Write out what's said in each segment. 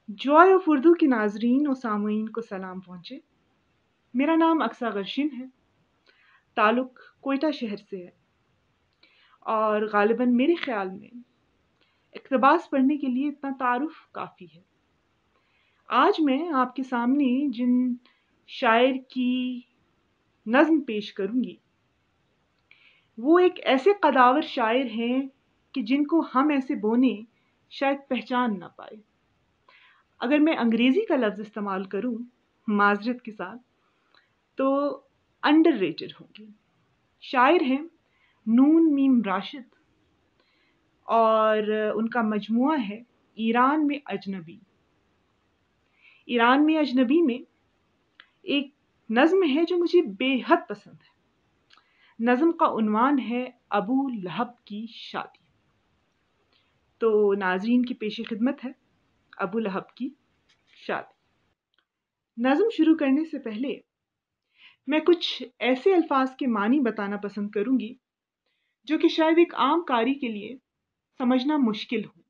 Joy of Urdu के नाजरीन और सामईन को सलाम पहुँचे। मेरा नाम अक्सा गर्शिन है, ताल्लुक़ कोयटा शहर से है और ग़ालिबन मेरे ख़्याल में इक़्तिबास पढ़ने के लिए इतना तारुफ़ काफ़ी है। आज मैं आपके सामने जिन शायर की नज़्म पेश करूँगी वो एक ऐसे कदावर शायर हैं कि जिनको हम ऐसे बोने शायद पहचान ना पाए। अगर मैं अंग्रेज़ी का लफ्ज़ इस्तेमाल करूँ माज़रत के साथ तो अंडररेटेड होंगे। शायर हैं नून मीम राशिद और उनका मजमुआ है ईरान में अजनबी। ईरान में अजनबी में एक नज़्म है जो मुझे बेहद पसंद है। नज़्म का उन्वान है अबू लहब की शादी। तो नाज़रीन की पेश खिदमत है अबू लहब की शादी। नज़्म शुरू करने से पहले मैं कुछ ऐसे अल्फाज के मानी बताना पसंद करूंगी जो कि शायद एक आम कारी के लिए समझना मुश्किल हो।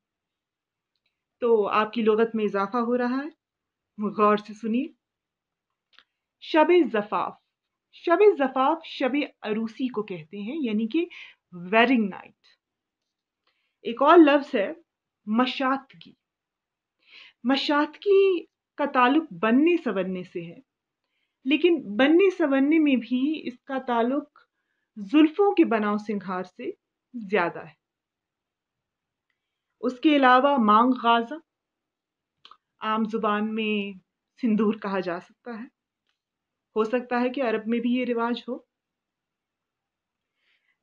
तो आपकी लुगत में इजाफा हो रहा है, गौर से सुनिए। शब ज़फ़ाफ़। शब ज़फ़ाफ़ शब अरूसी को कहते हैं, यानी कि वेडिंग नाइट। एक और लफ्ज़ है मशातगी। मशातगी का ताल्लुक बनने सवरने से है, लेकिन बनने सवरने में भी इसका ताल्लुक जुल्फों के बनाव सिंगार से ज्यादा है। उसके अलावा मांग गाजा, आम जुबान में सिंदूर कहा जा सकता है। हो सकता है कि अरब में भी ये रिवाज हो।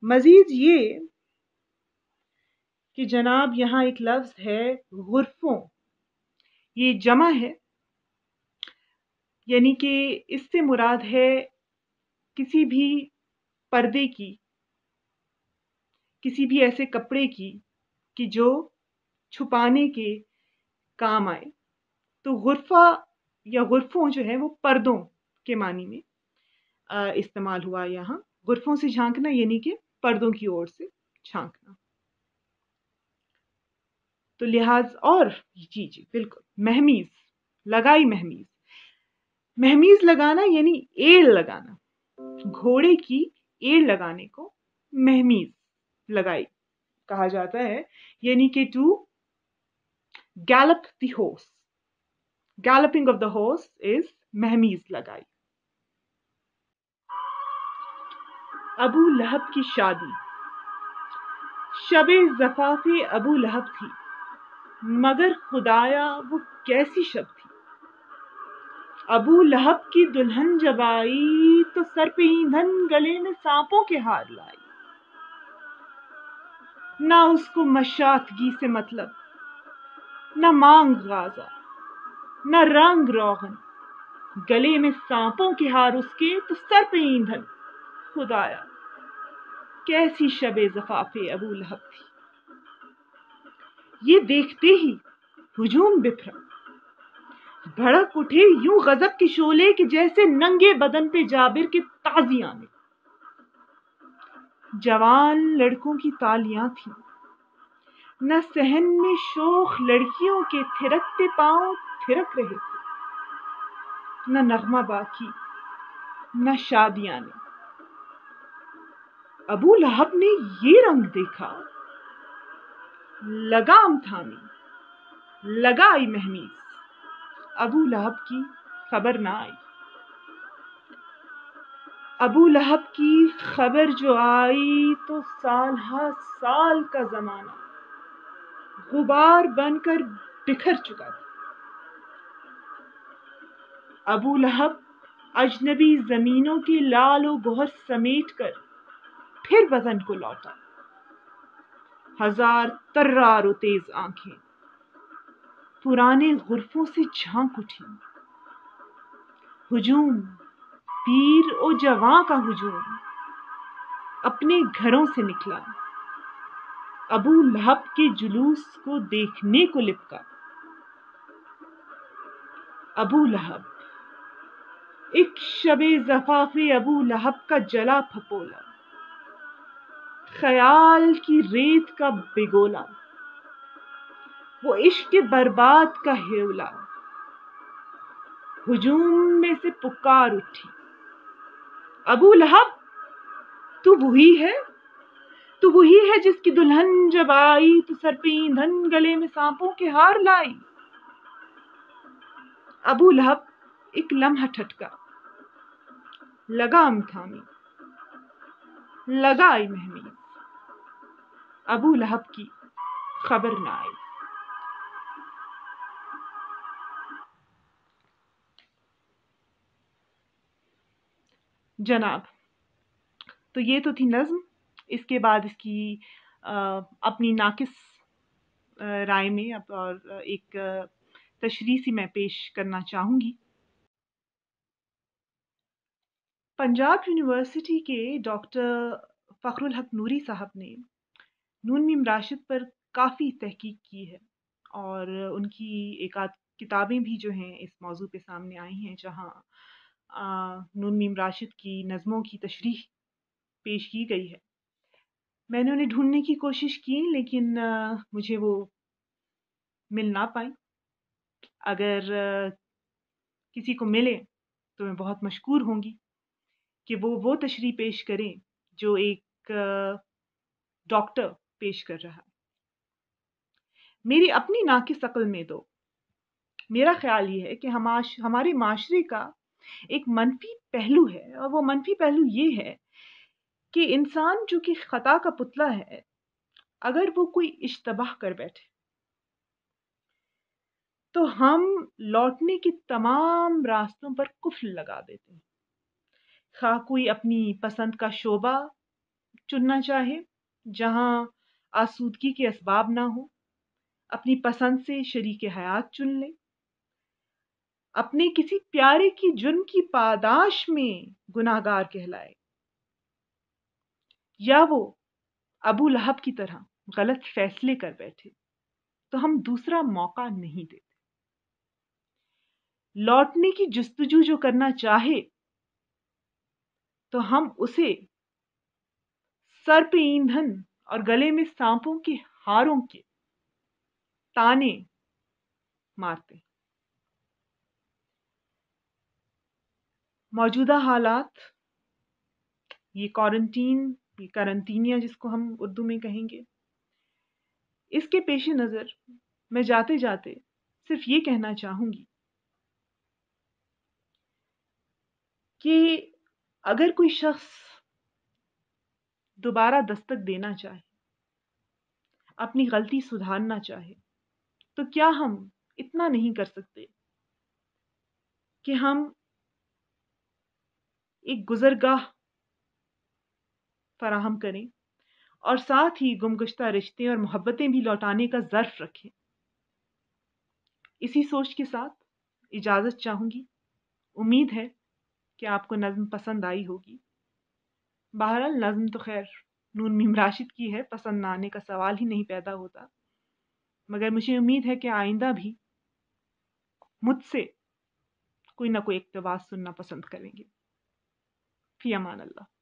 मजीद ये कि जनाब यहाँ एक लफ्ज है गुर्फों, ये जमा है, यानी कि इससे मुराद है किसी भी पर्दे की, किसी भी ऐसे कपड़े की कि जो छुपाने के काम आए। तो गुर्फा या गुर्फों जो है वो पर्दों के मानी में इस्तेमाल हुआ। यहाँ गुर्फों से झांकना यानी कि पर्दों की ओर से झांकना। तो लिहाज और जी बिल्कुल, महमीज, लगाई महमीज। महमीज लगाना यानी एड़ लगाना। घोड़े की एड़ लगाने को महमीज लगाई कहा जाता है, यानी कि to gallop the horse. Galloping of the horse is महमीज लगाई। अबू लहब की शादी। शबे ज़फ़ाफ़े अबू लहब थी, मगर खुदाया वो कैसी शब थी। अबू लहब की दुल्हन जब आई तो सर पे ईंधन, गले में सांपों के हार लाई। ना उसको मशातगी से मतलब, ना मांग गाजा, ना रंग रोगन, गले में सांपों के हार उसके तो सर पे ईंधन। खुदाया कैसी शबे ज़फ़ाफ़े अबू लहब थी। ये देखते ही हुजूम बिखरा, भड़क उठे यूं गजब के शोले कि जैसे नंगे बदन पे जाबिर के ताजियां में। जवान लड़कों की तालियां थी, न सहन में शोख लड़कियों के थिरकते पांव थिरक रहे थे। न नगमा बाकी, न शादियां ने। अबू लहब ने ये रंग देखा, लगाम थामी, लगाई महमीज। अबू लहब की खबर ना आई। अबू लहब की खबर जो आई तो साल हा साल का जमाना गुबार बनकर बिखर चुका था। अबू लहब अजनबी जमीनों की लाल और गोहर समेट कर फिर वतन को लौटा। हजार तर्रार तेज आंखें पुराने गुर्फों से झांक उठी। हुजूम, पीर और जवां का हुजूम अपने घरों से निकला, अबू लहब के जुलूस को देखने को लिपका। अबू लहब, एक शबे ज़फ़ाफ़े अबू लहब का जला फपोला, ख्याल की रेत का बिगोला। وہ عشق برباد کا ہیولا ہجوم میں سے پکار اٹھی، ابو لہب تو وہی ہے، تو وہی ہے جس کی دلہن جب آئی تو سر پہ ایندھن گلے میں سانپوں کے ہار لائی۔ ابو لہب ایک لمحہ ٹھٹکا، لگام تھامی، لگائی مہمیز، ابو لہب کی خبر نہ آئی۔ جناب، تو یہ تو تھی نظم۔ اس کے بعد اس کی اپنی ناقص رائے میں اور ایک تشریح سی میں پیش کرنا چاہوں گی۔ پنجاب یونیورسٹی کے ڈاکٹر فخر الحق نوری صاحب نے نون میم راشد پر کافی تحقیق کی ہے، اور ان کی ایک آدھ کتابیں بھی جو ہیں اس موضوع پہ سامنے آئی ہیں، جہاں نون میم راشد کی نظموں کی تشریح پیش کی گئی ہے۔ میں نے انہیں ڈھونڈنے کی کوشش کی، لیکن مجھے وہ مل نہ پائیں۔ اگر کسی کو ملے تو میں بہت مشکور ہوں گی کہ وہ تشریح پیش کریں جو ایک ڈاکٹر پیش کر رہا ہے۔ میری اپنی ناقص عقل میں تو میرا خیال یہ ہے کہ ہمارے معاشرے کا ایک منفی پہلو ہے، اور وہ منفی پہلو یہ ہے کہ انسان جو کہ خطا کا پتلا ہے، اگر وہ کوئی اشتباہ کر بیٹھے تو ہم لوٹنے کے تمام راستوں پر قفل لگا دیتے ہیں۔ خواہ کوئی اپنی پسند کا شعبہ چننا چاہے جہاں آسودگی کے اسباب نہ ہو، اپنی پسند سے شریک حیات چن لے، اپنے کسی پیارے کی جرم کی پاداش میں گناہ گار کہلائے، یا وہ ابو لہب کی طرح غلط فیصلے کر بیٹھے، تو ہم دوسرا موقع نہیں دیتے۔ لوٹنے کی جستجو جو کرنا چاہے تو ہم اسے سر پہ ایندھن اور گلے میں سانپوں کے ہاروں کے تانے مارتے۔ موجودہ حالات، یہ کوارنٹین، یہ کرنطینیا جس کو ہم اردو میں کہیں گے، اس کے پیش نظر میں جاتے جاتے صرف یہ کہنا چاہوں گی کہ اگر کوئی شخص دوبارہ دستک دینا چاہے، اپنی غلطی سدھارنا چاہے، تو کیا ہم اتنا نہیں کر سکتے کہ ہم ایک گزرگاہ فراہم کریں اور ساتھ ہی گمگشتہ رشتے اور محبتیں بھی لوٹانے کا ظرف رکھیں؟ اسی سوچ کے ساتھ اجازت چاہوں گی۔ امید ہے کہ آپ کو نظم پسند آئی ہوگی۔ بہرحال نظم تو خیر نون میم راشد کی ہے، پسند نہ آنے کا سوال ہی نہیں پیدا ہوتا، مگر مجھے امید ہے کہ آئندہ بھی مجھ سے کوئی نہ کوئی اقتباس سننا پسند کریں گے۔ فی امان اللہ۔